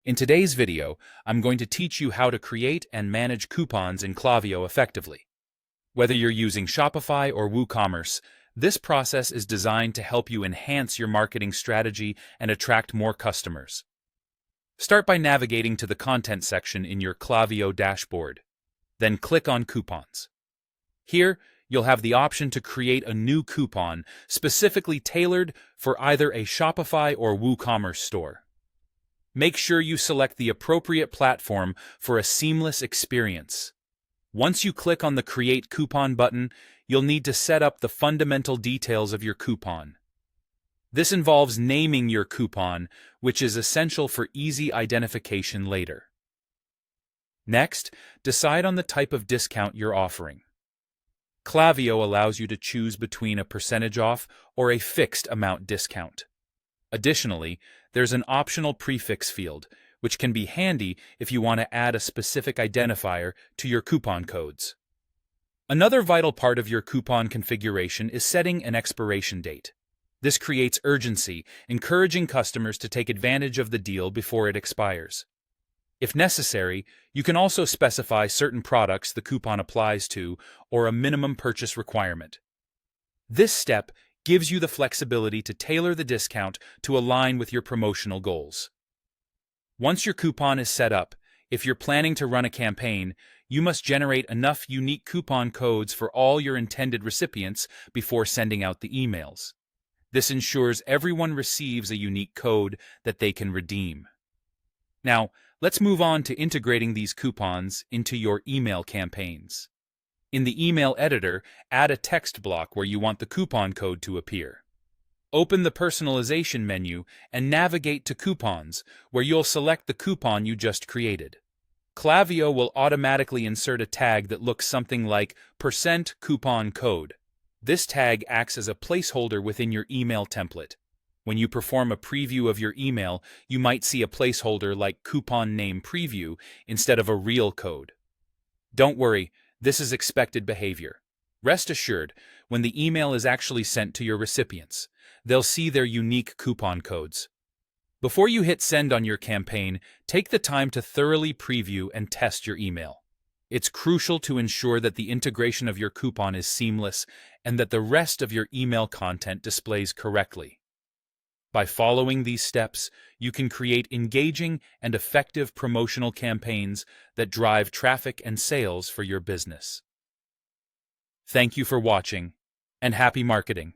In today's video, I'm going to teach you how to create and manage coupons in Klaviyo effectively. Whether you're using Shopify or WooCommerce, this process is designed to help you enhance your marketing strategy and attract more customers. Start by navigating to the Content section in your Klaviyo dashboard. Then click on Coupons. Here, you'll have the option to create a new coupon specifically tailored for either a Shopify or WooCommerce store. Make sure you select the appropriate platform for a seamless experience. Once you click on the Create Coupon button, you'll need to set up the fundamental details of your coupon. This involves naming your coupon, which is essential for easy identification later. Next, decide on the type of discount you're offering. Klaviyo allows you to choose between a percentage off or a fixed amount discount. Additionally, there's an optional prefix field, which can be handy if you want to add a specific identifier to your coupon codes. Another vital part of your coupon configuration is setting an expiration date. This creates urgency, encouraging customers to take advantage of the deal before it expires. If necessary, you can also specify certain products the coupon applies to or a minimum purchase requirement. This step gives you the flexibility to tailor the discount to align with your promotional goals. Once your coupon is set up, if you're planning to run a campaign, you must generate enough unique coupon codes for all your intended recipients before sending out the emails. This ensures everyone receives a unique code that they can redeem. Now, let's move on to integrating these coupons into your email campaigns. In the email editor, add a text block where you want the coupon code to appear. Open the personalization menu and navigate to Coupons, where you'll select the coupon you just created. Klaviyo will automatically insert a tag that looks something like %coupon code. This tag acts as a placeholder within your email template. When you perform a preview of your email, you might see a placeholder like coupon name preview instead of a real code. Don't worry, this is expected behavior. Rest assured, when the email is actually sent to your recipients, they'll see their unique coupon codes. Before you hit send on your campaign, take the time to thoroughly preview and test your email. It's crucial to ensure that the integration of your coupon is seamless and that the rest of your email content displays correctly. By following these steps, you can create engaging and effective promotional campaigns that drive traffic and sales for your business. Thank you for watching, and happy marketing!